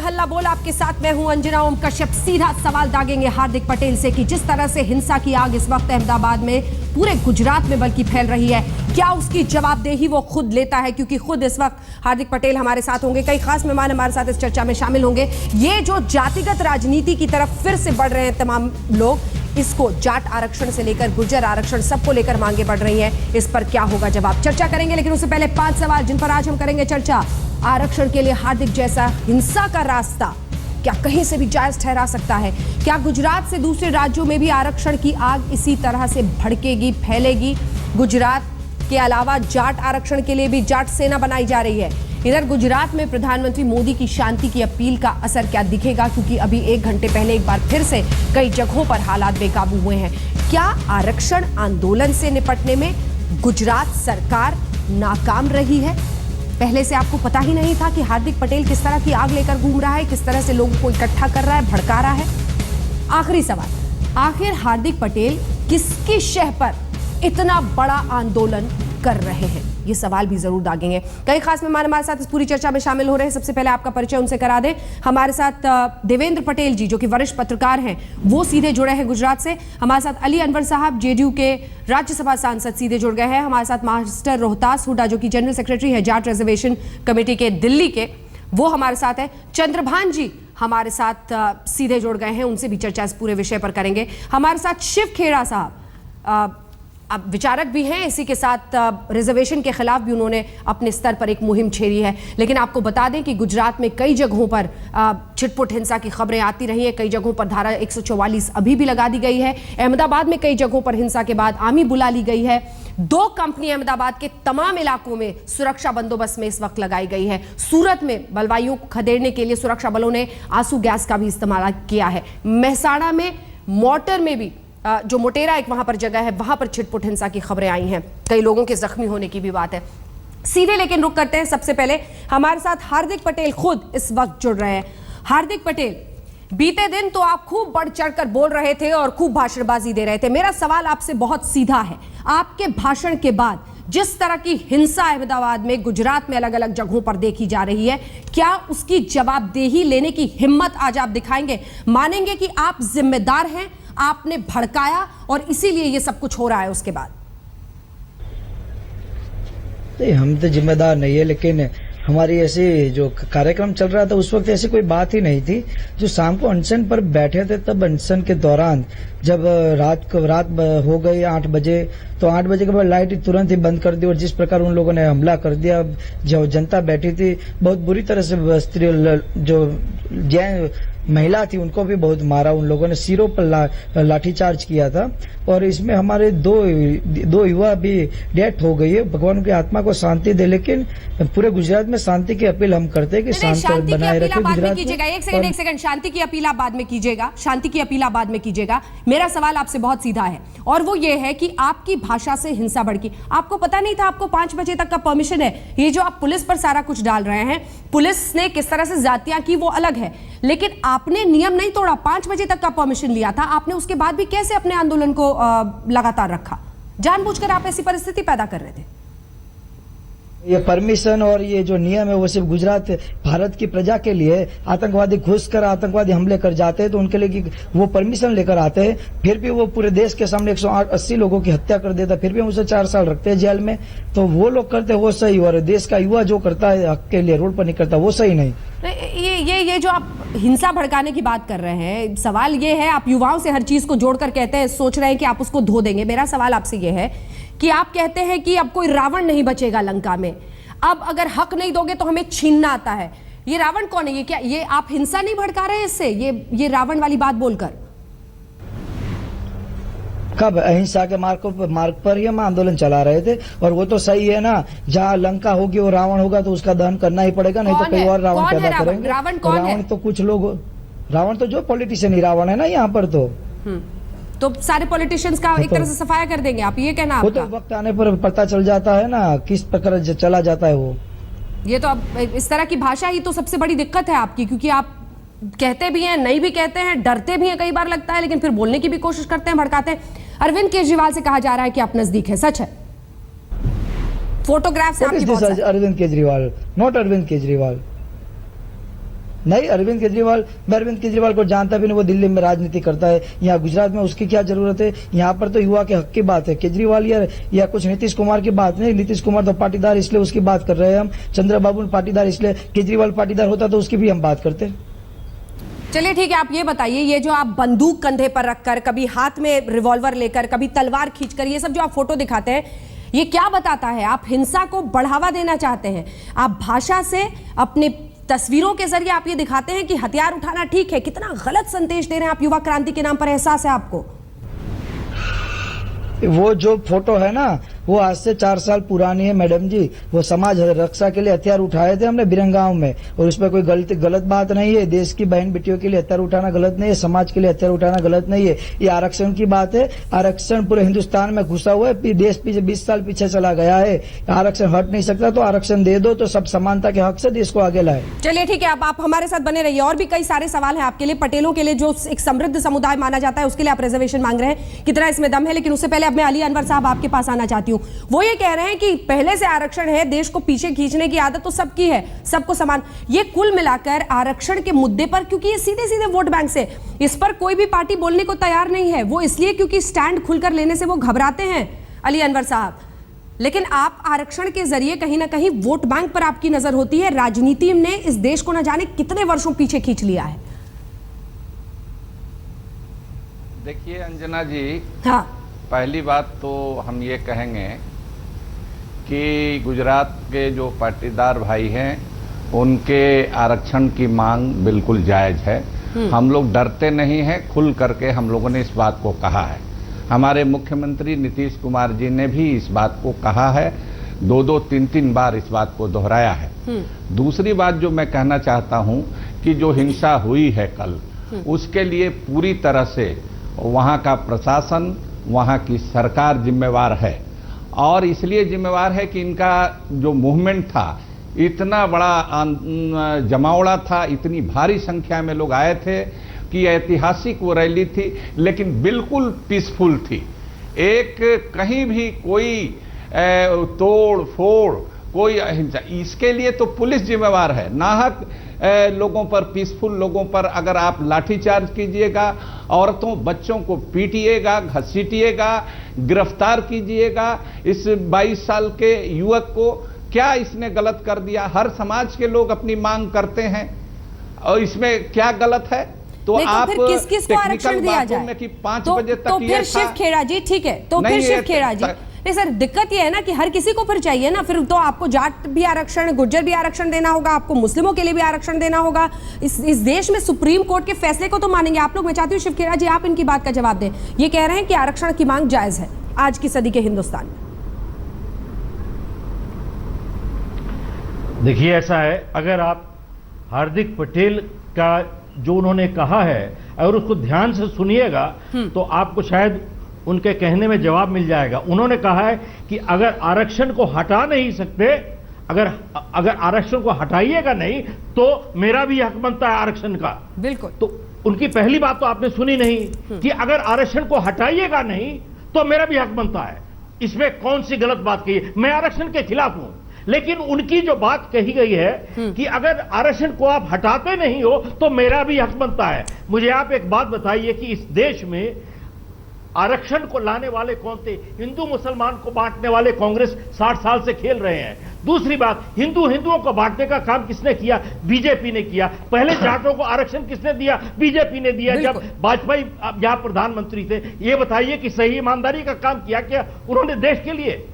हल्ला बोल आपके साथ मैं हूं अंजना ओम कश्यप। सीधा सवाल दागेंगे हार्दिक पटेल से कि जिस तरह से हिंसा की आग इस वक्त अहमदाबाद में पूरे गुजरात में बल्कि फैल रही है, क्या उसकी जवाबदेही वो खुद लेता है? क्योंकि खुद इस वक्त हार्दिक पटेल हमारे साथ होंगे, कई खास मेहमान हमारे साथ इस चर्चा में शामिल होंगे। ये जो जातिगत राजनीति की तरफ फिर से बढ़ रहे हैं तमाम लोग, इसको जाट आरक्षण से लेकर गुर्जर आरक्षण सबको लेकर मांगे बढ़ रही हैं, इस पर क्या होगा जवाब? चर्चा करेंगे, लेकिन उससे पहले 5 सवाल जिन पर आज हम करेंगे चर्चा। आरक्षण के लिए हार्दिक जैसा हिंसा का रास्ता क्या कहीं से भी जायज ठहरा सकता है? क्या गुजरात से दूसरे राज्यों में भी आरक्षण की आग इसी तरह से भड़केगी, फैलेगी? गुजरात के अलावा जाट आरक्षण के लिए भी जाट सेना बनाई जा रही है। इधर गुजरात में प्रधानमंत्री मोदी की शांति की अपील का असर क्या दिखेगा? क्योंकि अभी 1 घंटे पहले एक बार फिर से कई जगहों पर हालात बेकाबू हुए हैं। क्या आरक्षण आंदोलन से निपटने में गुजरात सरकार नाकाम रही है? पहले से आपको पता ही नहीं था कि हार्दिक पटेल किस तरह की आग लेकर घूम रहा है, किस तरह से लोगों को इकट्ठा कर रहा है, भड़का रहा है? आखिरी सवाल, आखिर हार्दिक पटेल किसकी शह पर इतना बड़ा आंदोलन कर रहे हैं? ये सवाल भी जरूर दागेंगे। कई खास मेहमान हमारे साथ इस पूरी चर्चा में शामिल हो रहे हैं। सबसे पहले आपका परिचय उनसे करा दें। हमारे साथ देवेंद्र पटेल जी, जो कि वरिष्ठ पत्रकार हैं, वो सीधे जुड़े हैं गुजरात से। हमारे साथ अली अनवर साहब, जेडीयू के राज्यसभा सांसद, सीधे जुड़ गए हैं। हमारे साथ मास्टर रोहतास हुड्डा, जो कि जनरल सेक्रेटरी है जाट रिजर्वेशन कमेटी के दिल्ली के, वो हमारे साथ है। चंद्रभान जी हमारे साथ सीधे जुड़ गए हैं, उनसे भी चर्चा इस पूरे विषय पर करेंगे। हमारे साथ शिव खेड़ा साहब, अब विचारक भी हैं, इसी के साथ रिजर्वेशन के खिलाफ भी उन्होंने अपने स्तर पर एक मुहिम छेड़ी है। लेकिन आपको बता दें कि गुजरात में कई जगहों पर छिटपुट हिंसा की खबरें आती रही हैं। कई जगहों पर धारा 144 अभी भी लगा दी गई है। अहमदाबाद में कई जगहों पर हिंसा के बाद आर्मी बुला ली गई है। 2 कंपनी अहमदाबाद के तमाम इलाकों में सुरक्षा बंदोबस्त में इस वक्त लगाई गई है। सूरत में बलवाइयों को खदेड़ने के लिए सुरक्षा बलों ने आंसू गैस का भी इस्तेमाल किया है। मेहसाणा में मोटर में भी, जो मोटेरा एक वहां पर जगह है, वहां पर छिटपुट हिंसा की खबरें आई हैं। कई लोगों के जख्मी होने की भी बात है। सीधे लेकिन रुक करते हैं। सबसे पहले हमारे साथ हार्दिक पटेल खुद इस वक्त जुड़ रहे हैं। हार्दिक पटेल, बीते दिन तो आप खूब बढ़ चढ़कर बोल रहे थे और खूब भाषणबाजी दे रहे थे। मेरा सवाल आपसे बहुत सीधा है। आपके भाषण के बाद जिस तरह की हिंसा अहमदाबाद में, गुजरात में अलग अलग जगहों पर देखी जा रही है, क्या उसकी जवाबदेही लेने की हिम्मत आज आप दिखाएंगे? मानेंगे कि आप जिम्मेदार हैं, आपने भड़काया और इसीलिए ये सब कुछ हो रहा है उसके बाद? नहीं, हम तो जिम्मेदार नहीं है, लेकिन हमारी ऐसी जो कार्यक्रम चल रहा था उस वक्त ऐसी कोई बात ही नहीं थी। जो शाम को अनशन पर बैठे थे, तब अनशन के दौरान जब रात हो गई 8 बजे, तो 8 बजे के बाद लाइट तुरंत ही बंद कर दी। और जिस प्रकार उन लोगों ने हमला कर दिया, जो जनता बैठी थी बहुत बुरी तरह से, स्त्री जो महिला थी उनको भी बहुत मारा। उन लोगों ने सिरों पर लाठीचार्ज किया था। और इसमें हमारे दो युवा भी डेथ हो गई है। भगवान की आत्मा को शांति दे। लेकिन पूरे गुजरात में शांति की अपील हम करते हैं कि शांति बनाए रखें गुजरात में। एक सेकंड, शांति की अपील आप बाद में कीजिएगा, शांति की अपील आप बाद में कीजिएगा। मेरा सवाल आपसे बहुत सीधा है, और वो ये है कि आपकी भाषा से हिंसा भड़की। आपको पता नहीं था? आपको 5 बजे तक का परमिशन है। ये जो आप पुलिस पर सारा कुछ डाल रहे हैं, पुलिस ने किस तरह से जातियां की वो अलग है, लेकिन आपने नियम नहीं तोड़ा। 5 बजे तक का परमिशन लिया था आपने, उसके बाद भी कैसे अपने आंदोलन को लगातार रखा? जानबूझकर आप ऐसी परिस्थिति पैदा कर रहे थे। ये परमिशन और ये जो नियम है वो सिर्फ गुजरात भारत की प्रजा के लिए। आतंकवादी घुसकर आतंकवादी हमले कर जाते हैं तो उनके लिए वो परमिशन लेकर आते हैं, फिर भी वो पूरे देश के सामने 180 लोगों की हत्या कर देता, फिर भी हम उसे 4 साल रखते हैं जेल में। तो वो लोग करते वो सही, और देश का युवा जो करता है हक के लिए रोड पर निकलता वो सही नहीं। ये जो आप हिंसा भड़काने की बात कर रहे हैं, सवाल ये है, आप युवाओं से हर चीज को जोड़कर कहते हैं, सोच रहे हैं कि आप उसको धो देंगे। मेरा सवाल आपसे ये है कि आप कहते हैं कि अब कोई रावण नहीं बचेगा लंका में, अब अगर हक नहीं दोगे तो हमें छीनना आता है। ये रावण कौन है? ये क्या, ये आप हिंसा नहीं भड़का रहे हैं इससे? ये रावण वाली बात बोलकर? कब? अहिंसा के मार्ग पर ही हम आंदोलन चला रहे थे। और वो तो सही है ना, जहाँ लंका होगी वो रावण होगा तो उसका दहन करना ही पड़ेगा, नहीं तो कोई और रावण पैदा करेंगे। रावण कौन है? रावण तो कुछ लोग, रावण तो जो पॉलिटिशियन ही रावण है ना यहाँ पर। तो सारे पॉलिटिशियंस का एक तरह से सफाया कर देंगे आप, ये कहना आपका? वो तो वक्त आने पर पता चल जाता है ना किस प्रकार चला जाता है वो। ये तो अब इस तरह की भाषा ही तो सबसे बड़ी दिक्कत है आपकी, क्योंकि आप कहते भी हैं, नहीं भी कहते हैं, डरते भी हैं कई बार लगता है, लेकिन फिर बोलने की भी कोशिश करते हैं, भड़काते हैं। अरविंद केजरीवाल से कहा जा रहा है कि आप नजदीक है, सच है? फोटोग्राफ्स आपकी बहुत सारी। अरविंद केजरीवाल, नॉट अरविंद केजरीवाल। नहीं, अरविंद केजरीवाल, मैं अरविंद केजरीवाल को जानता भी नहीं, वो दिल्ली में राजनीति करता है, यहाँ गुजरात में उसकी क्या जरूरत है। यहाँ पर तो युवा के हक की बात है, केजरीवाल या कुछ नीतीश कुमार की बात नहीं। नीतीश कुमार तो पाटीदार, इसलिए उसकी बात कर रहे हैं हम। चंद्रबाबू पाटीदार, इसलिए केजरीवाल पाटीदार होता तो उसकी भी हम बात करते। चलिए ठीक है, आप ये बताइए, ये जो आप बंदूक कंधे पर रखकर, कभी हाथ में रिवॉल्वर लेकर, कभी तलवार खींचकर, ये सब जो आप फोटो दिखाते हैं, ये क्या बताता है? आप हिंसा को बढ़ावा देना चाहते हैं। आप भाषा से, अपने तस्वीरों के जरिए आप ये दिखाते हैं कि हथियार उठाना ठीक है। कितना गलत संदेश दे रहे हैं आप युवा क्रांति के नाम पर, एहसास है आपको? वो जो फोटो है ना, वो आज से 4 साल पुरानी है मैडम जी। वो समाज रक्षा के लिए हथियार उठाए थे हमने बिरंगांव में, और उसमें कोई गलत बात नहीं है। देश की बहन बेटियों के लिए हथियार उठाना गलत नहीं है, समाज के लिए हथियार उठाना गलत नहीं है। ये आरक्षण की बात है। आरक्षण पूरे हिंदुस्तान में घुसा हुआ है, देश पीछे 20 साल पीछे चला गया है। आरक्षण हट नहीं सकता, तो आरक्षण दे दो, तो सब समानता के हक से देश को आगे लाए। चलिए ठीक है, अब आप हमारे साथ बने रहिए। और भी कई सारे सवाल हैं आपके लिए। पटेलों के लिए, जो एक समृद्ध समुदाय माना जाता है, उसके लिए आप रिजर्वेशन मांग रहे हैं, कितना इसमें दम है? लेकिन उससे पहले अब मैं अली अनवर साहब आपके पास आना चाहती हूँ। वो ये कह रहे हैं कि पहले से आरक्षण है, देश को पीछे खींचने की आदत तो सबकी है, सबको समान। ये कुल मिलाकर आरक्षण के मुद्दे पर, क्योंकि ये सीधे सीधे वोट बैंक से, इस पर कोई भी पार्टी बोलने को तैयार नहीं है। वो इसलिए क्योंकि स्टैंड खुलकर लेने से वो घबराते हैं, अली अनवर साहब। लेकिन आप आरक्षण के जरिए कहीं ना कहीं वोट बैंक पर आपकी नजर होती है। राजनीति ने इस देश को न जाने कितने वर्षों पीछे खींच लिया है। देखिए अंजना जी, हाँ, पहली बात तो हम ये कहेंगे कि गुजरात के जो पाटीदार भाई हैं, उनके आरक्षण की मांग बिल्कुल जायज है। हम लोग डरते नहीं हैं, खुल करके हम लोगों ने इस बात को कहा है। हमारे मुख्यमंत्री नीतीश कुमार जी ने भी इस बात को कहा है, 2-2, 3-3 बार इस बात को दोहराया है। दूसरी बात जो मैं कहना चाहता हूं कि जो हिंसा हुई है कल, उसके लिए पूरी तरह से वहां का प्रशासन, वहां की सरकार जिम्मेवार है। और इसलिए जिम्मेवार है कि इनका जो मूवमेंट था, इतना बड़ा जमावड़ा था, इतनी भारी संख्या में लोग आए थे कि ऐतिहासिक वो रैली थी, लेकिन बिल्कुल पीसफुल थी। एक कहीं भी कोई तोड़ फोड़, कोई अहिंसा, इसके लिए तो पुलिस जिम्मेवार है। नाहक लोगों पर, पीसफुल लोगों पर अगर आप लाठीचार्ज कीजिएगा, औरतों बच्चों को पीटिएगा, घसीटिएगा, गिरफ्तार कीजिएगा, इस 22 साल के युवक को, क्या इसने गलत कर दिया? हर समाज के लोग अपनी मांग करते हैं, और इसमें क्या गलत है? तो आप फिर किस को आरक्षण दिया जाए? कि 5 बजे तक तो फिर शिव खेड़ा जी, ठीक है, तो फिर शिव खेड़ा जी, नहीं सर, दिक्कत ये है ना कि हर किसी को फिर चाहिए ना। फिर तो आपको जाट भी आरक्षण, गुर्जर भी आरक्षण देना होगा, आपको मुस्लिमों के लिए भी आरक्षण देना होगा। इस देश में सुप्रीम कोर्ट के फैसले को तो मानेंगे आप लोग। मैं चाहती हूँ शिव खेड़ा जी, आप इनकी बात का जवाब दें। ये कह रहे हैं कि आरक्षण की मांग जायज है आज की सदी के हिंदुस्तान में। देखिए ऐसा है, अगर आप हार्दिक पटेल का जो उन्होंने कहा है और उसको ध्यान से सुनिएगा तो आपको शायद उनके कहने में जवाब मिल जाएगा। उन्होंने कहा है कि अगर आरक्षण को हटा नहीं सकते, अगर आरक्षण को हटाइएगा नहीं तो मेरा भी हक बनता है आरक्षण का। बिल्कुल। तो उनकी पहली बात तो आपने सुनी नहीं कि अगर आरक्षण को हटाइएगा नहीं तो मेरा भी हक बनता है। इसमें कौन सी गलत बात कही है? मैं आरक्षण के खिलाफ हूं, लेकिन उनकी जो बात कही गई है कि अगर आरक्षण को आप हटाते नहीं हो तो मेरा भी हक बनता है। मुझे आप एक बात बताइए कि इस देश में आरक्षण को लाने वाले कौन थे? हिंदू मुसलमान को बांटने वाले कांग्रेस 60 साल से खेल रहे हैं। दूसरी बात, हिंदुओं को बांटने का काम किसने किया? बीजेपी ने किया। पहले जाटों को आरक्षण किसने दिया? बीजेपी ने दिया। जब वाजपेयी यहां प्रधानमंत्री थे, ये बताइए कि सही ईमानदारी का काम किया क्या उन्होंने देश के लिए?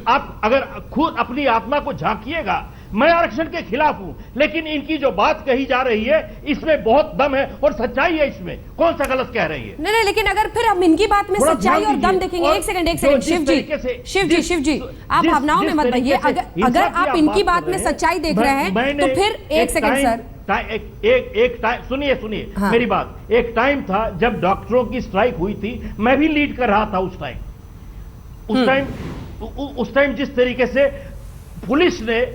आप अगर खुद अपनी आत्मा को झांकिएगा, मैं आरक्षण के खिलाफ हूं, लेकिन इनकी जो बात कही जा रही है इसमें बहुत दम है और सच्चाई है। इसमें कौन सा गलत कह रही है? नहीं, लेकिन अगर फिर हम इनकी बात में सच्चाई और दम देखेंगे, एक सेकंड शिव जी, आप भावनाओं में मत बहिए। अगर आप इनकी बात में सच्चाई देख रहे हैं तो फिर एक सेकंड सर, एक टाइम सुनिए हाँ। मेरी बात, एक टाइम था जब डॉक्टरों की स्ट्राइक हुई थी, मैं भी लीड कर रहा था उस टाइम जिस तरीके से पुलिस ने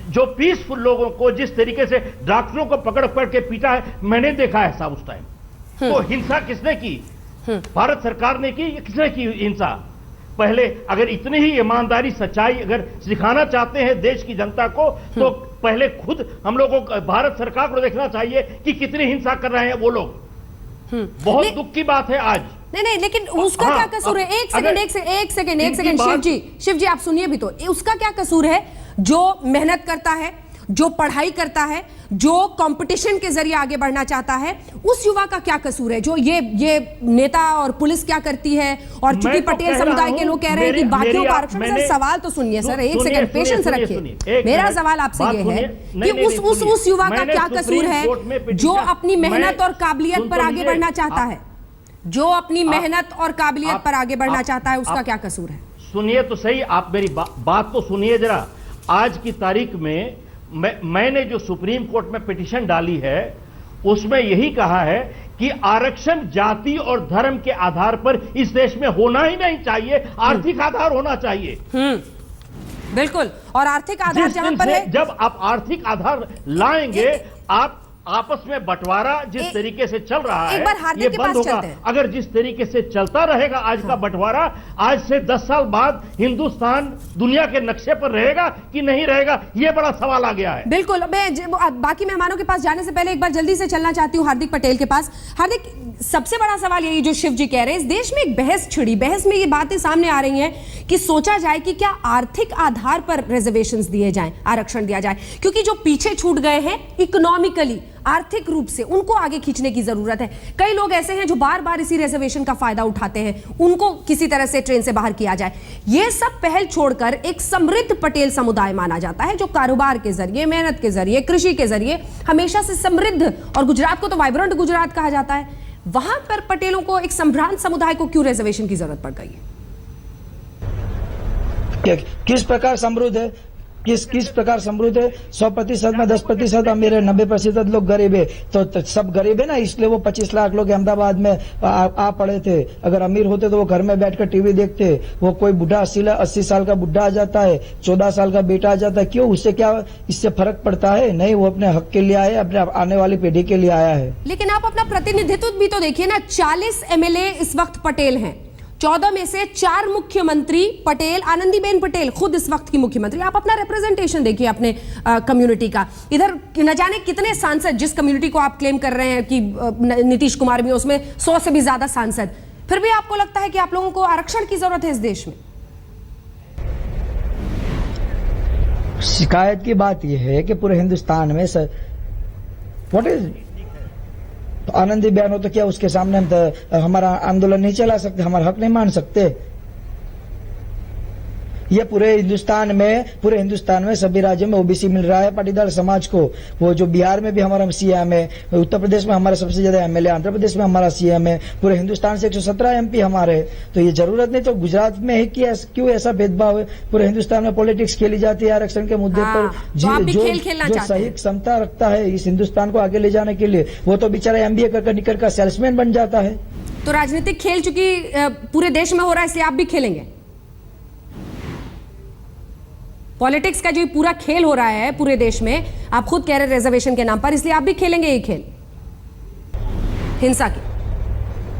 जो पीसफुल लोगों को जिस तरीके से डॉक्टरों को पकड़ के पीटा है, मैंने देखा है साहब उस टाइम। तो हिंसा किसने की? भारत सरकार ने की? किसने की हिंसा? पहले अगर इतनी ही ईमानदारी, सच्चाई अगर सिखाना चाहते हैं देश की जनता को तो पहले खुद हम लोगों को, भारत सरकार को देखना चाहिए कि कितनी हिंसा कर रहे हैं वो लोग। बहुत दुख की बात है आज। नहीं, लेकिन उसका क्या कसूर है? एक सेकंड शिव जी आप सुनिए भी तो, उसका क्या कसूर है? जो मेहनत करता है, जो पढ़ाई करता है, जो कंपटीशन के जरिए आगे बढ़ना चाहता है, उस युवा का क्या कसूर है? जो ये नेता और पुलिस क्या करती है? और चूंकि पटेल समुदाय के लोग कह रहे हैं कि बाकियों का आरक्षण, सर सवाल तो सुनिए सर, एक सेकंड पेशेंस रखिए। मेरा सवाल आपसे ये है कि उस युवा का क्या कसूर है जो अपनी मेहनत और काबिलियत पर आगे बढ़ना चाहता है? जो अपनी मेहनत और काबिलियत पर आगे बढ़ना चाहता है, उसका क्या कसूर है? सुनिए तो सही, आप मेरी बात तो सुनिए जरा। आज की तारीख में मैंने जो सुप्रीम कोर्ट में पिटीशन डाली है उसमें यही कहा है कि आरक्षण जाति और धर्म के आधार पर इस देश में होना ही नहीं चाहिए, आर्थिक आधार होना चाहिए। बिल्कुल, और आर्थिक आधार जहां पर है, जब आप आर्थिक आधार लाएंगे, आप आपस में बंटवारा जिस तरीके से चल रहा है ये बंद होगा। अगर जिस तरीके से चलता रहेगा आज का बंटवारा, आज से 10 साल बाद हिंदुस्तान दुनिया के नक्शे पर रहेगा कि नहीं रहेगा, ये बड़ा सवाल आ गया है। बिल्कुल, मैं बाकी मेहमानों के पास जाने से पहले एक बार जल्दी से चलना चाहती हूँ हार्दिक पटेल के पास। हार्दिक, सबसे बड़ा सवाल यही जो शिव जी कह रहे हैं, इस देश में एक बहस छिड़ी, बहस में ये बातें सामने आ रही हैं कि सोचा जाए कि क्या आर्थिक आधार पर रिजर्वेशंस दिए जाएं, आरक्षण दिया जाए, क्योंकि जो पीछे छूट गए हैं इकोनॉमिकली, आर्थिक रूप से, उनको आगे खींचने की जरूरत है। कई लोग ऐसे हैं जो बार बार इसी रिजर्वेशन का फायदा उठाते हैं, उनको किसी तरह से ट्रेन से बाहर किया जाए। यह सब पहल छोड़कर एक समृद्ध पटेल समुदाय माना जाता है जो कारोबार के जरिए, मेहनत के जरिए, कृषि के जरिए हमेशा से समृद्ध, और गुजरात को तो वाइब्रेंट गुजरात कहा जाता है, वहां पर पटेलों को, एक संभ्रांत समुदाय को क्यों रिजर्वेशन की जरूरत पड़ गई है? किस प्रकार समृद्ध है? किस प्रकार समृद्ध है? 100% में 10% अमीर है, 90% लोग गरीब है। तो सब गरीब है ना, इसलिए वो 25 लाख लोग अहमदाबाद में आ पड़े थे। अगर अमीर होते तो वो घर में बैठकर टीवी देखते। वो कोई बुढ़ा 80 साल का बुढ़ा आ जाता है, 14 साल का बेटा आ जाता है, क्यों? उससे क्या इससे फर्क पड़ता है? नहीं, वो अपने हक के लिए आया, अपने आने वाली पीढ़ी के लिए आया है। लेकिन आप अपना प्रतिनिधित्व भी तो देखिए ना, 40 MLA इस वक्त पटेल हैं, 14 में से 4 मुख्यमंत्री पटेल, आनंदीबेन पटेल खुद इस वक्त की मुख्यमंत्री। आप अपना रिप्रेजेंटेशन देखिए अपने कम्युनिटी का। इधर न जाने कितने सांसद, जिस कम्युनिटी को आप क्लेम कर रहे हैं कि नीतीश कुमार भी, उसमें 100 से भी ज्यादा सांसद, फिर भी आपको लगता है कि आप लोगों को आरक्षण की जरूरत है इस देश में? शिकायत की बात यह है कि पूरे हिंदुस्तान में व्हाट इज तो आनंदी बयान हो तो क्या उसके सामने हम तो हमारा आंदोलन नहीं चला सकते, हमारा हक नहीं मान सकते? ये पूरे हिंदुस्तान में सभी राज्यों में ओबीसी मिल रहा है पाटीदार समाज को। वो जो बिहार में भी हमारा सीएम है, उत्तर प्रदेश में हमारा सबसे ज्यादा एमएलए, आंध्र प्रदेश में हमारा सीएम है, पूरे हिंदुस्तान से 117 MP हमारे। तो ये जरूरत नहीं तो गुजरात में है कि क्यों ऐसा भेदभाव है? पूरे हिंदुस्तान में पॉलिटिक्स खेली जाती है आरक्षण के मुद्दे पर। जो सही क्षमता रखता है इस हिंदुस्तान को आगे ले जाने के लिए, वो तो बेचारा MBA कर निकल कर सेल्समैन बन जाता है। तो राजनीतिक खेल चूंकि पूरे देश में हो रहा है, इसलिए आप भी खेलेंगे? पॉलिटिक्स का जो पूरा खेल हो रहा है पूरे देश में, आप खुद कह रहे हैं रिजर्वेशन के नाम पर, इसलिए आप भी खेलेंगे ये खेल हिंसा की?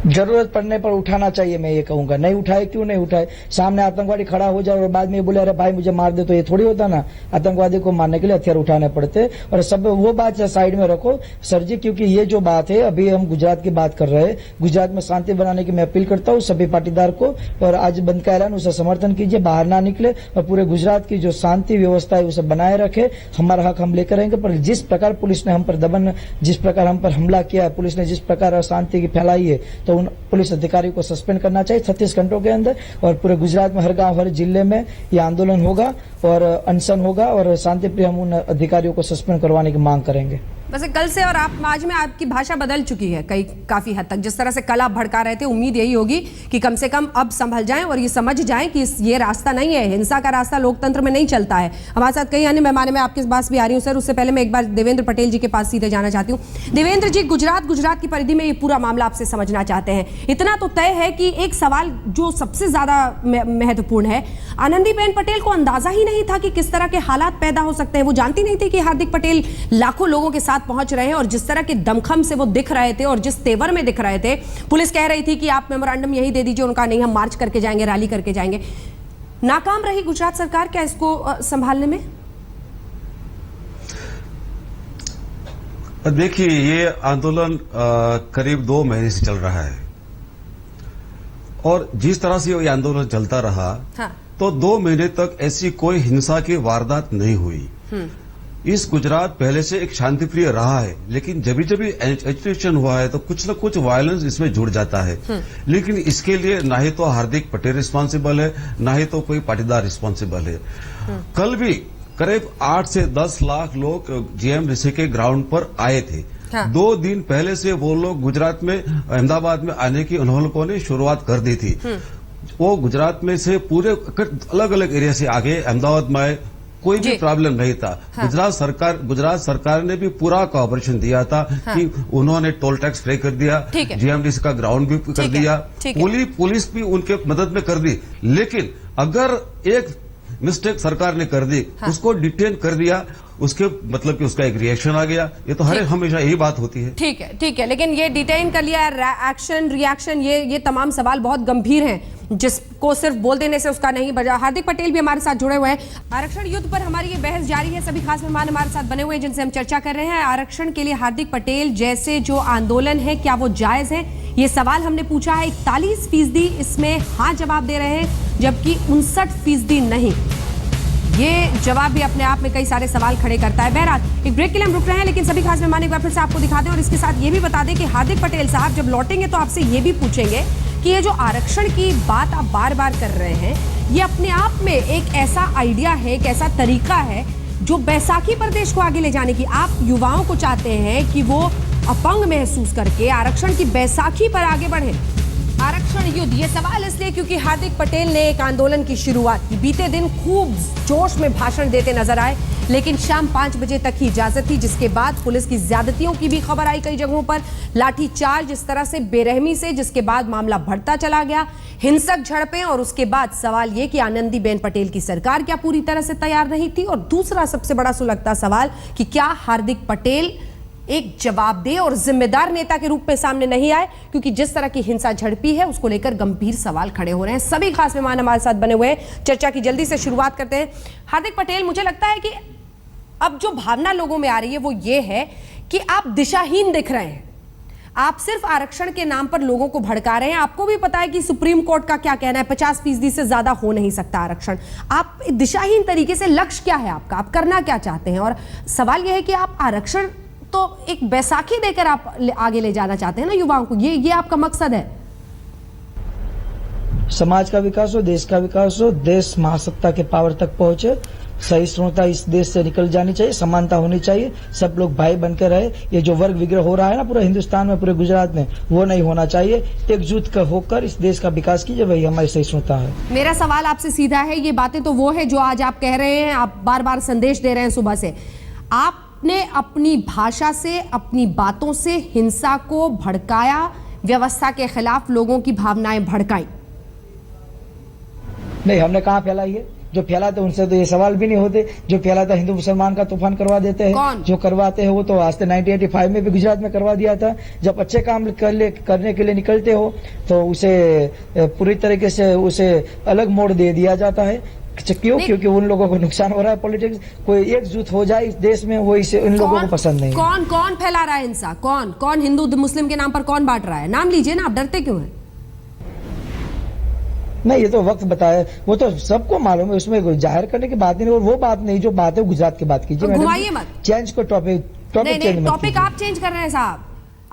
जरूरत पड़ने पर उठाना चाहिए, मैं ये कहूंगा। नहीं उठाए, क्यों नहीं उठाए? सामने आतंकवादी खड़ा हो जाए और बाद में बोले अरे भाई मुझे मार दे, तो ये थोड़ी होता ना। आतंकवादी को मारने के लिए हथियार उठाने पड़ते। और सब वो बात साइड में रखो सर जी, क्योंकि ये जो बात है, अभी हम गुजरात की बात कर रहे हैं। गुजरात में शांति बनाने की मैं अपील करता हूँ सभी पाटीदार को, और आज बंद का ऐलान, उसे समर्थन कीजिए, बाहर ना निकले और पूरे गुजरात की जो शांति व्यवस्था है उसे बनाए रखे। हमारा हक हम लेकर रहेंगे, पर जिस प्रकार पुलिस ने हम पर जिस प्रकार हम पर हमला किया, पुलिस ने जिस प्रकार अशांति की फैलाई है, तो उन पुलिस अधिकारी को सस्पेंड करना चाहिए 36 घंटों के अंदर। और पूरे गुजरात में हर गांव, हर जिले में यह आंदोलन होगा और अनशन होगा, और शांति प्रिय हम उन अधिकारियों को सस्पेंड करवाने की मांग करेंगे। वैसे कल से और आज में आपकी भाषा बदल चुकी है काफी हद तक। जिस तरह से कल आप भड़का रहे थे, उम्मीद यही होगी कि कम से कम अब संभल जाएं और ये समझ जाएं कि ये रास्ता नहीं है, हिंसा का रास्ता लोकतंत्र में नहीं चलता है। हमारे साथ कई अन्य मेहमान, मैं आपके पास भी आ रही हूँ सर, उससे पहले मैं एक बार देवेंद्र पटेल जी के पास सीधे जाना चाहती हूँ। देवेंद्र जी, गुजरात की परिधि में ये पूरा मामला आपसे समझना चाहते हैं। इतना तो तय है कि एक सवाल जो सबसे ज्यादा महत्वपूर्ण है, आनंदीबेन पटेल को अंदाजा ही नहीं था कि किस तरह के हालात पैदा हो सकते हैं। वो जानती नहीं थी कि हार्दिक पटेल लाखों लोगों के साथ पहुंच रहे हैं, और जिस तरह के दमखम से वो दिख रहे थे और जिस तेवर में दिख रहे थे, पुलिस कह रही थी कि आप मेमोरेंडम यही दे दीजिए, उनका नहीं, हम मार्च करके जाएंगे, रैली करके जाएंगे। नाकाम रही गुजरात सरकार क्या इसको संभालने में? देखिए, ये आंदोलन करीब 2 महीने से चल रहा है और जिस तरह से ये आंदोलन चलता रहा, हाँ। तो 2 महीने तक ऐसी कोई हिंसा की वारदात नहीं हुई। इस गुजरात पहले से एक शांतिप्रिय रहा है, लेकिन जब जब एजिटेशन हुआ है तो कुछ न कुछ वायलेंस इसमें जुड़ जाता है। लेकिन इसके लिए ना ही तो हार्दिक पटेल रिस्पॉन्सिबल है, ना ही तो कोई पाटीदार रिस्पॉन्सिबल है। कल भी करीब 8 से 10 लाख लोग जीएमडीसी के ग्राउंड पर आए थे। हाँ। 2 दिन पहले से वो लोग गुजरात में, अहमदाबाद में आने की उन लोगों ने शुरुआत कर दी थी। वो गुजरात में से पूरे अलग अलग एरिया से आगे अहमदाबाद में आए, कोई भी प्रॉब्लम नहीं था। हाँ। गुजरात सरकार ने भी पूरा कोऑपरेशन दिया था। हाँ। कि उन्होंने टोल टैक्स फ्री कर दिया, जीएमडीसी का ग्राउंड भी कर दिया, पुलिस भी उनके मदद में कर दी। लेकिन अगर एक मिस्टेक सरकार ने कर दी, हाँ। उसको डिटेन कर दिया, उसके मतलब कि उसका एक रिएक्शन आ गया। ये तो हमेशा यही बात होती है। ठीक है, लेकिन ये डिटेन कर लिया, एक्शन रिएक्शन, ये तमाम सवाल बहुत गंभीर हैं, जिसको सिर्फ बोल देने से उसका नहीं बजा। हार्दिक पटेल भी हमारे साथ जुड़े हुए हैं। आरक्षण युद्ध पर हमारी ये बहस जारी है। सभी खास मेहमान हमारे साथ बने हुए हैं जिनसे हम चर्चा कर रहे हैं। आरक्षण के लिए हार्दिक पटेल जैसे जो आंदोलन है, क्या वो जायज है, ये सवाल हमने पूछा है। 41% इसमें हाँ जवाब दे रहे हैं, जबकि 59% नहीं। ये जवाब भी अपने आप में कई सारे सवाल खड़े करता है। बहरहाल एक ब्रेक के लिए हम रुक रहे हैं, लेकिन सभी खास मेहमान एक बार फिर से आपको दिखा दें और इसके साथ ये भी बता दें कि हार्दिक पटेल साहब जब लौटेंगे तो आपसे ये भी पूछेंगे कि ये जो आरक्षण की बात आप बार बार कर रहे हैं, ये अपने आप में एक ऐसा आइडिया है, एक ऐसा तरीका है जो बैसाखी पर देश को आगे ले जाने की। आप युवाओं को चाहते हैं कि वो अपंग महसूस करके आरक्षण की बैसाखी पर आगे बढ़े। आरक्षण युद्ध, ये सवाल इसलिए क्योंकि हार्दिक पटेल ने एक आंदोलन की शुरुआत की। बीते दिन खूब जोश में भाषण देते नजर आए, लेकिन शाम 5 बजे तक ही इजाजत थी, जिसके बाद पुलिस की ज्यादतियों की भी खबर आई कई जगहों पर। लाठीचार्ज इस तरह से बेरहमी से, जिसके बाद मामला बढ़ता चला गया, हिंसक झड़पें, और उसके बाद सवाल यह कि आनंदीबेन पटेल की सरकार क्या पूरी तरह से तैयार नहीं थी, और दूसरा सबसे बड़ा सुलगता सवाल कि क्या हार्दिक पटेल एक जवाबदेह और जिम्मेदार नेता के रूप में सामने नहीं आए, क्योंकि जिस तरह की हिंसा झड़पी है उसको लेकर गंभीर सवाल खड़े हो रहे हैं। सभी खास मेहमान हमारे साथ बने हुए हैं। चर्चा की जल्दी से शुरुआत करते हैं। हार्दिक पटेल, मुझे लगता है कि अब जो भावना लोगों में आ रही है वो ये है कि आप दिशाहीन दिख रहे हैं। आप सिर्फ आरक्षण के नाम पर लोगों को भड़का रहे हैं। आपको भी पता है कि सुप्रीम कोर्ट का क्या कहना है, 50% से ज्यादा हो नहीं सकता आरक्षण। आप दिशाहीन तरीके से, लक्ष्य क्या है आपका, आप करना क्या चाहते हैं? और सवाल यह है कि आप आरक्षण तो एक बैसाखी देकर आप आगे ले जाना चाहते हैं ना युवाओं को, ये आपका मकसद है। समाज का विकास हो, देश का विकास हो, देश महासत्ता के पावर तक पहुंचे, सहिष्णुता इस देश से निकल जानी चाहिए, समानता होनी चाहिए, सब लोग भाई बनकर रहे। ये जो वर्ग विग्रह हो रहा है ना पूरे हिंदुस्तान में, पूरे गुजरात में, वो नहीं होना चाहिए। एकजुट होकर इस देश का विकास कीजिए, वही हमारी सहिष्णुता है। मेरा सवाल आपसे सीधा है, ये बातें तो वो है जो आज आप कह रहे हैं, आप बार बार संदेश दे रहे हैं सुबह से। आपने अपनी भाषा से, अपनी बातों से हिंसा को भड़काया, व्यवस्था के खिलाफ लोगों की भावनाएं भड़काई। नहीं, हमने कहाँ फैलाई है? जो फैलाते उनसे तो ये सवाल भी नहीं होते। जो फैलाता हिंदू मुसलमान का तूफान करवा देते हैं, जो करवाते हैं वो तो आज 1985 में भी गुजरात में करवा दिया था। जब अच्छे काम करने के लिए निकलते हो तो उसे पूरी तरीके से उसे अलग मोड़ दे दिया जाता है। क्यों? क्योंकि उन लोगों को नुकसान हो रहा है। पॉलिटिक्स कोई एकजुट हो जाए इस देश में, वो इसे उन लोगों को पसंद नहीं। कौन फैला रहा है हिंसा? कौन हिंदू मुस्लिम के नाम पर कौन बांट रहा है? नाम लीजिए ना, आप डरते क्यों हैं? नहीं, ये तो वक्त बताया, वो तो सबको मालूम है, उसमें जाहिर करने की बात नहीं। और वो बात नहीं जो बात है गुजरात की बात कीजिए। घुमाइए मत, चेंज को टॉपिक आप चेंज कर रहे हैं साहब।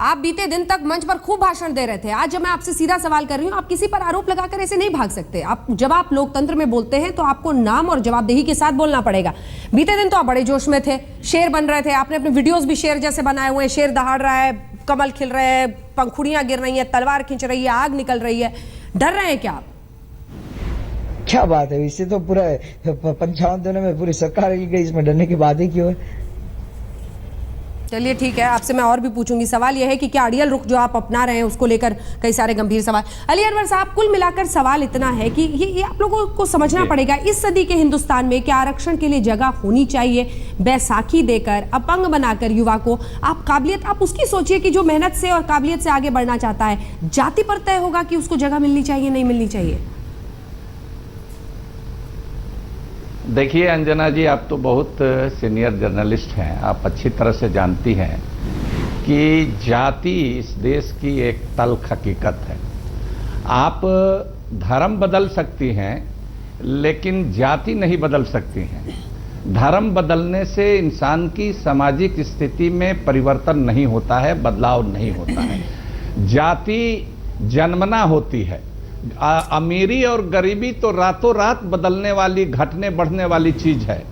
आप बीते दिन तक मंच पर खूब भाषण दे रहे थे। आज जब मैं आपसे सीधा सवाल कर रही हूं, आप किसी पर आरोप लगाकर ऐसे नहीं भाग सकते। जब आप लोकतंत्र में बोलते हैं तो आपको नाम और जवाबदेही के साथ बोलना पड़ेगा। बीते दिन तो आप बड़े जोश में थे, शेर बन रहे थे, आपने अपने वीडियोस भी शेर जैसे बनाए हुए हैं। शेर दहाड़ रहा है, कमल खिल रहे हैं, पंखुड़ियां गिर रही है, तलवार खींच रही है, आग निकल रही है। डर रहे हैं क्या आप? क्या बात है, इससे तो पूरा 55 दिनों में पूरी सरकार हिल गई, इसमें डरने की बात ही क्यों है? चलिए ठीक है, आपसे मैं और भी पूछूंगी। सवाल यह है कि क्या अड़ियल रुख जो आप अपना रहे हैं उसको लेकर कई सारे गंभीर सवाल। अली अनवर साहब, कुल मिलाकर सवाल इतना है कि ये आप लोगों को समझना पड़ेगा, इस सदी के हिंदुस्तान में क्या आरक्षण के लिए जगह होनी चाहिए? बैसाखी देकर, अपंग बनाकर युवा को आप काबिलियत, आप उसकी सोचिए कि जो मेहनत से और काबिलियत से आगे बढ़ना चाहता है, जाति पर तय होगा कि उसको जगह मिलनी चाहिए नहीं मिलनी चाहिए? देखिए अंजना जी, आप तो बहुत सीनियर जर्नलिस्ट हैं, आप अच्छी तरह से जानती हैं कि जाति इस देश की एक तल्ख हकीकत है। आप धर्म बदल सकती हैं लेकिन जाति नहीं बदल सकती हैं। धर्म बदलने से इंसान की सामाजिक स्थिति में परिवर्तन नहीं होता है, बदलाव नहीं होता है। जाति जन्मना होती है। अमीरी और गरीबी तो रातों रात बदलने वाली, घटने बढ़ने वाली चीज है,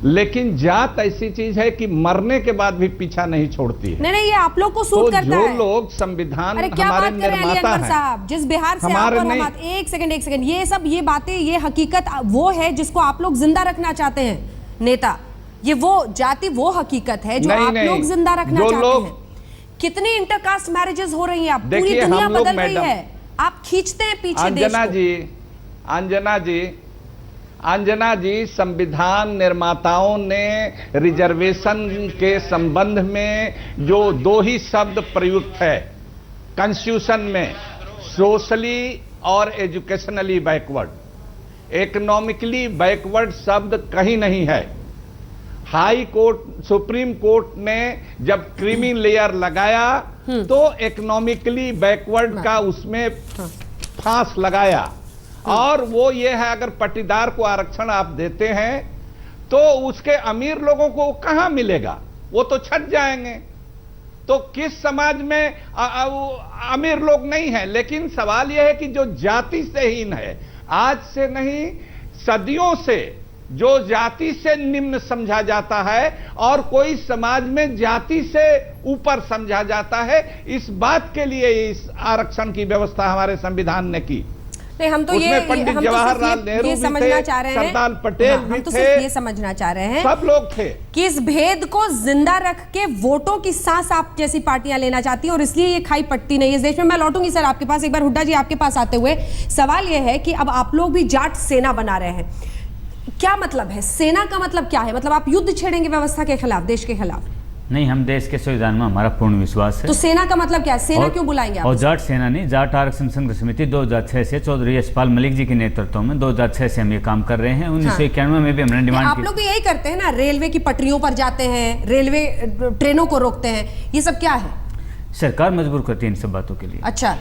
लेकिन जात ऐसी चीज है कि मरने के बाद भी पीछा नहीं छोड़ती है। नहीं, ये आप लोग को सूट तो करता जो है। लोग संविधान अरे क्या हमारे बात कर रहे हैं अली निर्माता अनवर साहब, हैं, जिस बिहार से आप हमारे और नहीं। हम एक सेकंड, ये बातें, ये हकीकत वो है जिसको आप लोग जिंदा रखना चाहते हैं नेता। ये वो जाति, वो हकीकत है जो नहीं, आप नहीं। लोग जिंदा रखना जो चाहते लोग- हैं। कितनी इंटरकास्ट मैरिजेस हो रही हैं, अब पूरी देखिए, दुनिया हम लोग बदल रही मैडम- है, आप खींचते हैं पीछे देश अंजना को। अंजना जी, संविधान निर्माताओं ने रिजर्वेशन के संबंध में जो दो ही शब्द प्रयुक्त है कॉन्स्टिट्यूशन में, सोशली और एजुकेशनली बैकवर्ड। इकोनॉमिकली बैकवर्ड शब्द कहीं नहीं है। हाई कोर्ट, सुप्रीम कोर्ट ने जब क्रीमी लेयर लगाया तो इकोनॉमिकली बैकवर्ड का उसमें फांस लगाया। और वो ये है, अगर पट्टीदार को आरक्षण आप देते हैं तो उसके अमीर लोगों को कहां मिलेगा? वो तो छट जाएंगे। तो किस समाज में अमीर लोग नहीं है? लेकिन सवाल यह है कि जो जाति से हीन है, आज से नहीं सदियों से जो जाति से निम्न समझा जाता है और कोई समाज में जाति से ऊपर समझा जाता है, इस बात के लिए इस आरक्षण की व्यवस्था हमारे संविधान ने की। नहीं, हम तो उसमें पंडित जवाहरलाल नेहरू भी समझना थे, चाह रहे हैं, सरदार पटेल हम भी तो थे, सिर्फ ये समझना चाह रहे हैं सब लोग थे कि इस भेद को जिंदा रख के वोटों की सांस आप जैसी पार्टियां लेना चाहती हैं और इसलिए ये खाई पट्टी नहीं है इस देश में। मैं लौटूंगी सर आपके पास, एक बार हुड्डा जी आपके पास आते हुए सवाल यह है कि अब आप लोग भी जाट सेना बना रहे हैं, क्या मतलब है? सेना का मतलब क्या है? मतलब आप युद्ध छेड़ेंगे व्यवस्था के खिलाफ, देश के खिलाफ? नहीं, हम देश के संविधान में हमारा पूर्ण विश्वास है। तो सेना का मतलब क्या है? सेना क्यों बुलाएंगे आप? और जाट सेना नहीं, जाट आरक्षण संघर्ष समिति 2006 से चौधरी यशपाल मलिक जी के नेतृत्व में 2006 से हम ये काम कर रहे हैं। 1991 में भी हमने डिमांड आप की। लोग भी यही करते हैं ना, रेलवे की पटरियों पर जाते हैं, रेलवे ट्रेनों को रोकते हैं, ये सब क्या है? सरकार मजबूर करती है इन सब बातों के लिए। अच्छा,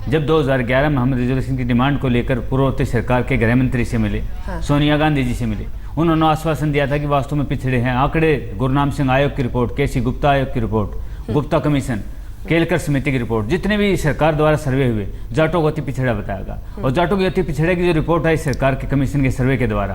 जब 2011 में हम रिजर्वेशन की डिमांड को लेकर पूर्ववर्ती सरकार के गृह मंत्री से मिले, सोनिया गांधी जी से मिले, उन्होंने आश्वासन दिया था कि वास्तव में पिछड़े हैं। आंकड़े गुरनाम सिंह आयोग की रिपोर्ट, केसी गुप्ता आयोग की रिपोर्ट, गुप्ता कमीशन, केलकर समिति की रिपोर्ट, जितने भी सरकार द्वारा सर्वे हुए, जाटों को अति पिछड़ा बताएगा। और जाटों की अति पिछड़े की जो रिपोर्ट आई सरकार के कमीशन के सर्वे के द्वारा,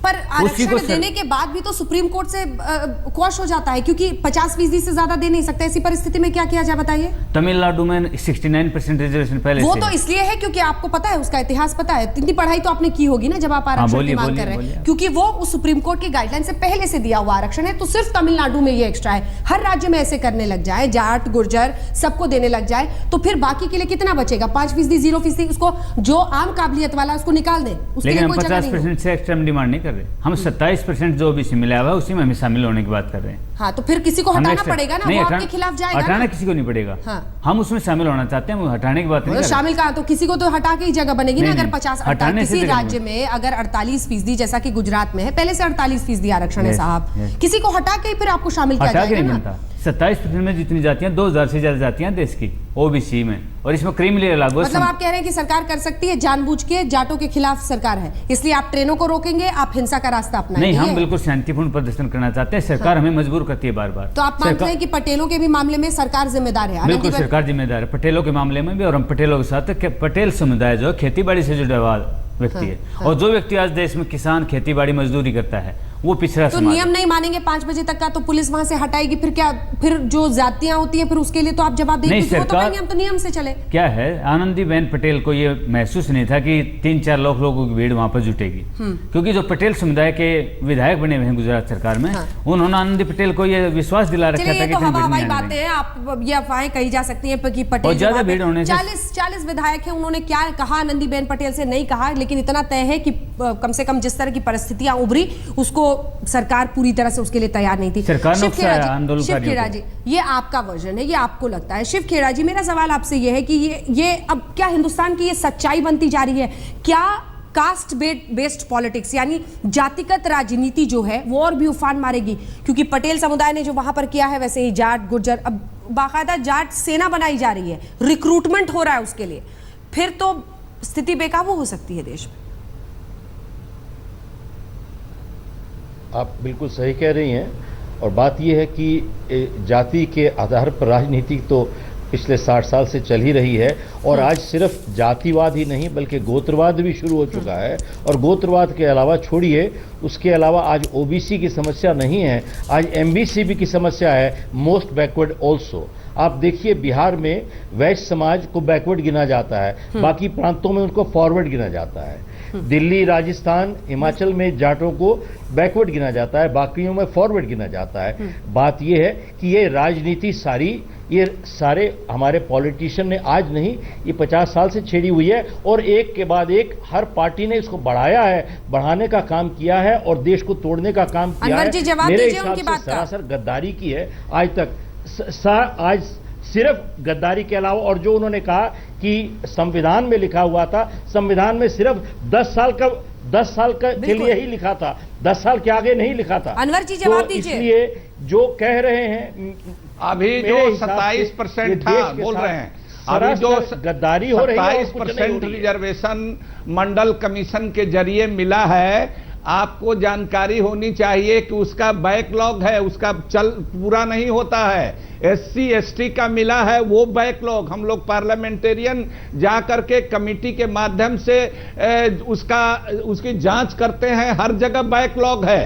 पर आरक्षण देने के बाद भी तो सुप्रीम कोर्ट से क्वॉश हो जाता है, क्योंकि 50% से ज्यादा दे नहीं सकते। ऐसी परिस्थिति में क्या किया जाए बताइए? तमिलनाडु में 69% रिजर्वेशन पहले वो से तो इसलिए है क्योंकि आपको पता है, उसका इतिहास पता है, इतनी पढ़ाई तो आपने की होगी ना जब आप आरक्षण की मांग कर रहे हैं, क्योंकि वो उस सुप्रीम कोर्ट की गाइडलाइन से पहले से दिया हुआ आरक्षण है। तो सिर्फ तमिलनाडु में ये एक्स्ट्रा है, हर राज्य में ऐसे करने लग जाए, जाट गुर्जर सबको देने लग जाए तो फिर बाकी के लिए कितना बचेगा? 5%, 0%, उसको जो आम काबिलियत वाला उसको निकाल दें, उसके लेकिन लिए हम कोई जगह नहीं 50% से एक्स्ट्रा डिमांड नहीं कर रहे। हम 27% जो भी मिला हुआ है उसी में हमें शामिल होने की बात कर रहे हैं। हाँ, तो फिर किसी को हटाना पड़ेगा ना, वो आपके खिलाफ जाएगा ना? हटाना किसी को नहीं पड़ेगा। हाँ। हम उसमें शामिल होना चाहते हैं, वो हटाने की बात नहीं कर रहे। शामिल कहा तो किसी को तो हटा के ही जगह बनेगी ना। नहीं, अगर नहीं, 50 हटाने से किसी जगह राज्य में अगर 48% जैसा कि गुजरात में है, पहले से 48% आरक्षण है Yes, साहब, yes. किसी को हटा के ही फिर आपको शामिल किया हटा के जाएगा नहीं ना। बनता। 27% में जितनी जातियां, 2000 से ज्यादा जातियां देश की ओबीसी में, और इसमें क्रीमी लेयर लागू है। मतलब आप कह रहे हैं कि सरकार कर सकती है, जानबूझ के जाटों के खिलाफ सरकार है, इसलिए आप ट्रेनों को रोकेंगे, आप हिंसा का रास्ता अपनाएंगे? नहीं, हम बिल्कुल शांतिपूर्ण प्रदर्शन करना चाहते हैं। सरकार हमें मजबूर करती है बार बार। तो आप मानते हैं कि पटेलों के भी मामले में सरकार जिम्मेदार है? बिल्कुल सरकार जिम्मेदार है पटेलों के मामले में भी। और हम पटेलों के साथ, पटेल समुदाय जो खेती बाड़ी से जुड़ा हुआ व्यक्ति है, और जो व्यक्ति आज देश में किसान खेती बाड़ी मजदूरी करता है वो पिछड़ा तो समाज नियम नहीं मानेंगे 5 बजे तक का, तो पुलिस वहां से हटाएगी, फिर क्या? फिर जो जातियां होती है फिर उसके लिए तो आप जवाब देंगे, क्योंकि वो तो कहेंगे हम तो नियम से चले। क्या है, आनंदीबेन पटेल को ये महसूस नहीं था कि 3-4 लाख लोगों की भीड़ वहां पर जुटेगी, क्योंकि जो पटेल समुदाय के विधायक बने हुए हैं गुजरात सरकार में, उन्होंने आनंदी पटेल को ये विश्वास दिला रखा था कि तो हवाई बातें हैं, आप ये अफवाहें कही जा सकती हैं कि पटेल ज्यादा भीड़ होने से 40 विधायक हैं, उन्होंने क्या कहा आनंदीबेन पटेल से नहीं कहा, लेकिन इतना तय है कि कम से कम जिस तरह की परिस्थितियां उभरी उसको सरकार पूरी तरह से उसके लिए तैयार नहीं थी। सरकार शिव आंदोलन खेड़ा जी, ये आपका वर्जन है, ये आपको लगता है। शिव खेड़ा जी, मेरा सवाल आपसे ये है कि ये अब क्या हिंदुस्तान की ये सच्चाई बनती जा रही है? क्या कास्ट बेस्ड पॉलिटिक्स यानी जातिगत राजनीति जो है वो और भी उफान मारेगी? क्योंकि पटेल समुदाय ने जो वहां पर किया है, वैसे ही जाट गुर्जर, अब बाकायदा जाट सेना बनाई जा रही है, रिक्रूटमेंट हो रहा है उसके लिए, फिर तो स्थिति बेकाबू हो सकती है देश में। आप बिल्कुल सही कह रही हैं, और बात यह है कि जाति के आधार पर राजनीति तो पिछले 60 साल से चल ही रही है, और आज सिर्फ जातिवाद ही नहीं बल्कि गोत्रवाद भी शुरू हो चुका है। और गोत्रवाद के अलावा छोड़िए, उसके अलावा आज ओबीसी की समस्या नहीं है, आज एमबीसीबी की समस्या है, मोस्ट बैकवर्ड ऑल्सो। आप देखिए बिहार में वैश्य समाज को बैकवर्ड गिना जाता है, बाकी प्रांतों में उनको फॉरवर्ड गिना जाता है। दिल्ली, राजस्थान, हिमाचल में जाटों को बैकवर्ड गिना जाता है, बाकियों में फॉरवर्ड गिना जाता है। बात यह है कि ये राजनीति ये सारे हमारे पॉलिटिशियन ने आज नहीं, ये 50 साल से छेड़ी हुई है, और एक के बाद एक हर पार्टी ने इसको बढ़ाया है, बढ़ाने का काम किया है और देश को तोड़ने का काम किया है। मेरे हिसाब से सरासर गद्दारी की है आज तक। आज सिर्फ गद्दारी के अलावा, और जो उन्होंने कहा कि संविधान में लिखा हुआ था, संविधान में सिर्फ 10 साल के लिए ही लिखा था, 10 साल के आगे नहीं लिखा था। अनवर जी जवाब दीजिए। इसलिए जो कह रहे हैं अभी जो 27% था बोल रहे हैं, अभी जो गद्दारी हो रही है, 27% रिजर्वेशन मंडल कमीशन के जरिए मिला है, आपको जानकारी होनी चाहिए कि उसका बैकलॉग है, उसका पूरा नहीं होता है। SC ST का मिला है वो बैकलॉग, हम लोग पार्लियामेंटेरियन जा करके कमेटी के माध्यम से उसकी जांच करते हैं, हर जगह बैकलॉग है।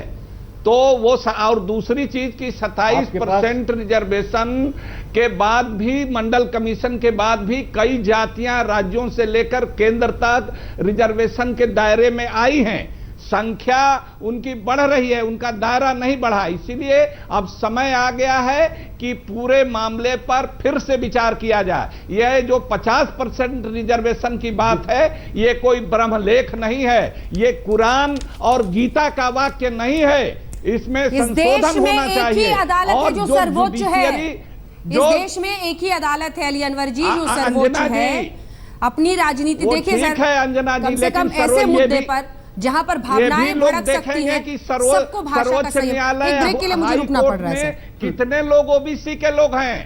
तो वो और दूसरी चीज की 27% रिजर्वेशन के बाद भी, मंडल कमीशन के बाद भी कई जातियां राज्यों से लेकर केंद्र तक रिजर्वेशन के दायरे में आई हैं, संख्या उनकी बढ़ रही है, उनका दायरा नहीं बढ़ा। इसीलिए अब समय आ गया है कि पूरे मामले पर फिर से विचार किया जाए। यह जो 50% रिजर्वेशन की बात है, ये कोई ब्रह्मलेख नहीं है, ये कुरान और गीता का वाक्य नहीं है, इसमें संशोधन होना चाहिए। और जो सर्वोच्च है, इस देश में एक ही अदालत है अली अनवर जी, जो सर्वोच्च है। अपनी राजनीति देखिए सर, कम से कम ऐसे मुद्दे पर जहां पर भावनाएं भड़क सकती हैं, सबको भाषा का संयम। एक ब्रेक के लिए मुझे रुकना पड़ रहा है सर। कितने लोग ओबीसी के लोग हैं,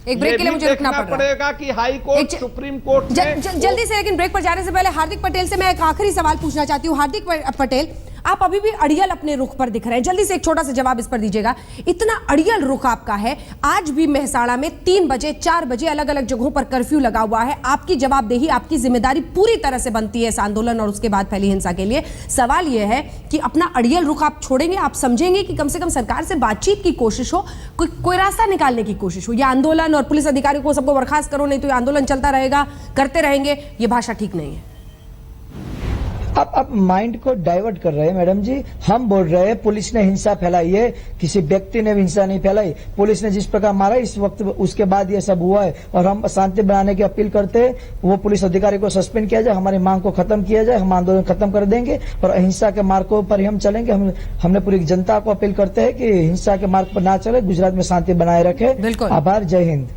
एक ब्रेक के लिए मुझे रुकना पड़ेगा कि हाई कोर्ट, सुप्रीम कोर्ट जल्दी से। लेकिन ब्रेक पर जाने से पहले हार्दिक पटेल से मैं एक आखिरी सवाल पूछना चाहती हूँ। हार्दिक पटेल, आप अभी भी अड़ियल अपने रुख पर दिख रहे हैं, जल्दी से एक छोटा सा जवाब इस पर दीजिएगा। इतना अड़ियल रुख आपका है, आज भी मेहसाणा में 3 बजे 4 बजे अलग अलग जगहों पर कर्फ्यू लगा हुआ है। आपकी जवाबदेही, आपकी जिम्मेदारी पूरी तरह से बनती है इस आंदोलन और उसके बाद फैली हिंसा के लिए। सवाल यह है कि अपना अड़ियल रुख आप छोड़ेंगे, आप समझेंगे कि कम से कम सरकार से बातचीत की कोशिश हो, कोई रास्ता निकालने की कोशिश हो। यह आंदोलन और पुलिस अधिकारियों को सबको बर्खास्त करो, नहीं तो यह आंदोलन चलता रहेगा, करते रहेंगे, ये भाषा ठीक नहीं है। आप माइंड को डाइवर्ट कर रहे हैं मैडम जी। हम बोल रहे हैं पुलिस ने हिंसा फैलाई है, किसी व्यक्ति ने भी हिंसा नहीं फैलाई। पुलिस ने जिस प्रकार मारा इस वक्त, उसके बाद ये सब हुआ है, और हम शांति बनाने की अपील करते हैं। वो पुलिस अधिकारी को सस्पेंड किया जाए, हमारी मांग को खत्म किया जाए, हम आंदोलन खत्म कर देंगे और अहिंसा के मार्गों पर ही हम चलेंगे। हमने पूरी जनता को अपील करते हैं कि हिंसा के मार्ग पर ना चले, गुजरात में शांति बनाए रखे। आभार, जय हिंद।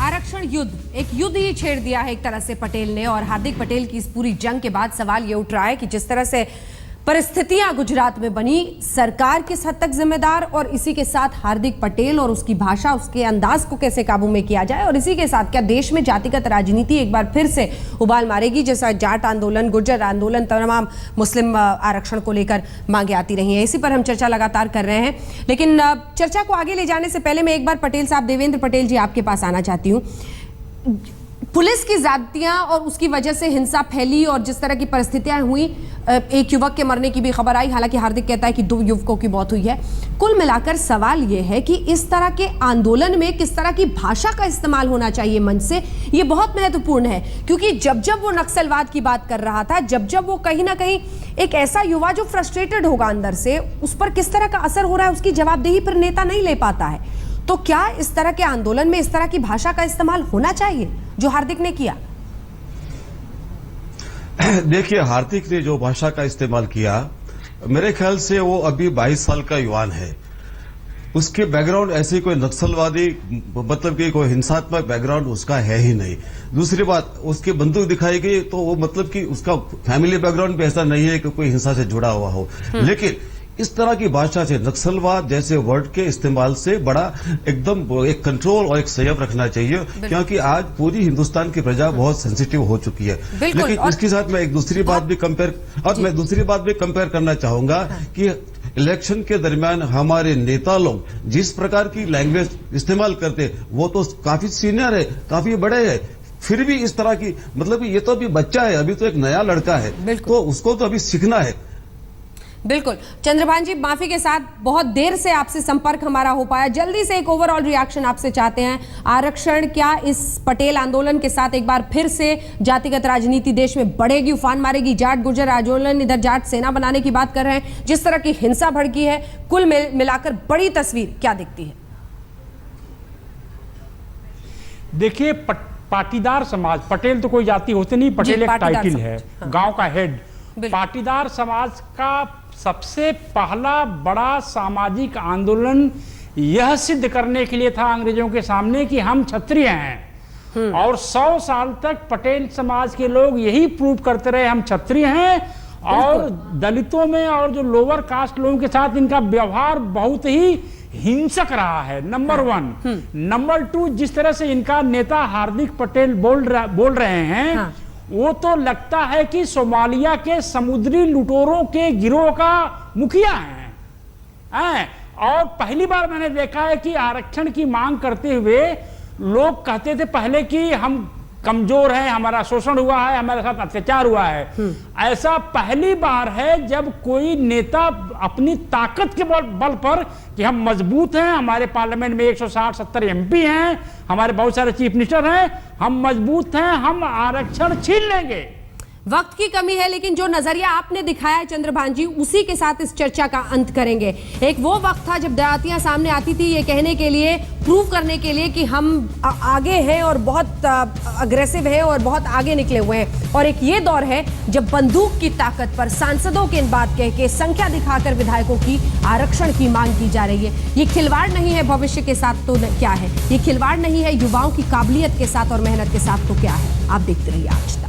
आरक्षण युद्ध, एक युद्ध ही छेड़ दिया है एक तरह से पटेल ने, और हार्दिक पटेल की इस पूरी जंग के बाद सवाल ये उठ रहा है कि जिस तरह से परिस्थितियां गुजरात में बनी, सरकार किस हद तक जिम्मेदार, और इसी के साथ हार्दिक पटेल और उसकी भाषा, उसके अंदाज को कैसे काबू में किया जाए, और इसी के साथ क्या देश में जातिगत राजनीति एक बार फिर से उबाल मारेगी, जैसा जाट आंदोलन, गुर्जर आंदोलन, तमाम मुस्लिम आरक्षण को लेकर मांगे आती रही हैं। इसी पर हम चर्चा लगातार कर रहे हैं, लेकिन चर्चा को आगे ले जाने से पहले मैं एक बार पटेल साहब, देवेंद्र पटेल जी, आपके पास आना चाहती हूँ। पुलिस की ज्यादतियां और उसकी वजह से हिंसा फैली और जिस तरह की परिस्थितियां हुई, एक युवक के मरने की भी खबर आई, हालांकि हार्दिक कहता है कि 2 युवकों की मौत हुई है। कुल मिलाकर सवाल यह है कि इस तरह के आंदोलन में किस तरह की भाषा का इस्तेमाल होना चाहिए मंच से, यह बहुत महत्वपूर्ण है, क्योंकि जब जब वो नक्सलवाद की बात कर रहा था, जब जब वो कहीं ना कहीं एक ऐसा युवा जो फ्रस्ट्रेटेड होगा अंदर से, उस पर किस तरह का असर हो रहा है, उसकी जवाबदेही पर नेता नहीं ले पाता है। तो क्या इस तरह के आंदोलन में इस तरह की भाषा का इस्तेमाल होना चाहिए जो हार्दिक ने किया? देखिए, हार्दिक ने जो भाषा का इस्तेमाल किया, मेरे ख्याल से वो अभी 22 साल का युवान है। उसके बैकग्राउंड ऐसे कोई नक्सलवादी, मतलब कि कोई हिंसात्मक बैकग्राउंड उसका है ही नहीं। दूसरी बात, उसकी बंदूक दिखाई गई तो वो मतलब कि उसका फैमिली बैकग्राउंड भी ऐसा नहीं है कि कोई हिंसा से जुड़ा हुआ हो। लेकिन इस तरह की भाषा से, नक्सलवाद जैसे वर्ड के इस्तेमाल से बड़ा एकदम एक कंट्रोल और एक संयम रखना चाहिए, क्योंकि आज पूरी हिंदुस्तान की प्रजा बहुत सेंसिटिव हो चुकी है। लेकिन इसके साथ मैं एक दूसरी बात भी कंपेयर करना चाहूंगा कि इलेक्शन के दरमियान हमारे नेता लोग जिस प्रकार की लैंग्वेज इस्तेमाल करते, वो तो काफी सीनियर है, काफी बड़े हैं, फिर भी इस तरह की, मतलब ये तो अभी बच्चा है, अभी तो एक नया लड़का है, तो उसको तो अभी सीखना है। बिल्कुल। चंद्रभान जी, माफी के साथ बहुत देर से आपसे संपर्क हमारा हो पाया, जल्दी से एक ओवरऑल रिएक्शन आपसे चाहते हैं। आरक्षण क्या इस पटेल आंदोलन के साथ एक बार फिर से जातिगत राजनीति देश में बढ़ेगी, उफान मारेगी? जाट गुर्जर आंदोलन, इधर जाट सेना बनाने की बात कर रहे हैं, जिस तरह की हिंसा भड़की है, कुल मिलाकर बड़ी तस्वीर क्या दिखती है? देखिए, पाटीदार समाज, पटेल तो कोई जाति होते नहीं, पटेल एक टाइटल है, गांव का हेड। पाटीदार समाज का सबसे पहला बड़ा सामाजिक आंदोलन यह सिद्ध करने के लिए था अंग्रेजों के सामने कि हम क्षत्रिय हैं, और 100 साल तक पटेल समाज के लोग यही प्रूव करते रहे हम क्षत्रिय हैं, और दलितों में और जो लोअर कास्ट लोगों के साथ इनका व्यवहार बहुत ही हिंसक रहा है, नंबर 1। नंबर 2, जिस तरह से इनका नेता हार्दिक पटेल बोल रहे हैं, वो तो लगता है कि सोमालिया के समुद्री लुटेरों के गिरोह का मुखिया है। और पहली बार मैंने देखा है कि आरक्षण की मांग करते हुए लोग कहते थे पहले कि हम कमजोर हैं, हमारा शोषण हुआ है, हमारे साथ अत्याचार हुआ है। ऐसा पहली बार है जब कोई नेता अपनी ताकत के बल पर कि हम मजबूत हैं, हमारे पार्लियामेंट में 160-70 एमपी हैं, हमारे बहुत सारे चीफ मिनिस्टर हैं, हम मजबूत हैं, हम आरक्षण छीन लेंगे। वक्त की कमी है, लेकिन जो नजरिया आपने दिखाया है चंद्रभान जी, उसी के साथ इस चर्चा का अंत करेंगे। एक वो वक्त था जब दयातियां सामने आती थी ये कहने के लिए, प्रूव करने के लिए कि हम आगे हैं और बहुत अग्रेसिव हैं और बहुत आगे निकले हुए हैं, और एक ये दौर है जब बंदूक की ताकत पर सांसदों के इन बात कह के, संख्या दिखाकर विधायकों की आरक्षण की मांग की जा रही है। ये खिलवाड़ नहीं है भविष्य के साथ तो क्या है? ये खिलवाड़ नहीं है युवाओं की काबिलियत के साथ और मेहनत के साथ तो क्या है? आप देखते रहिए आज तक।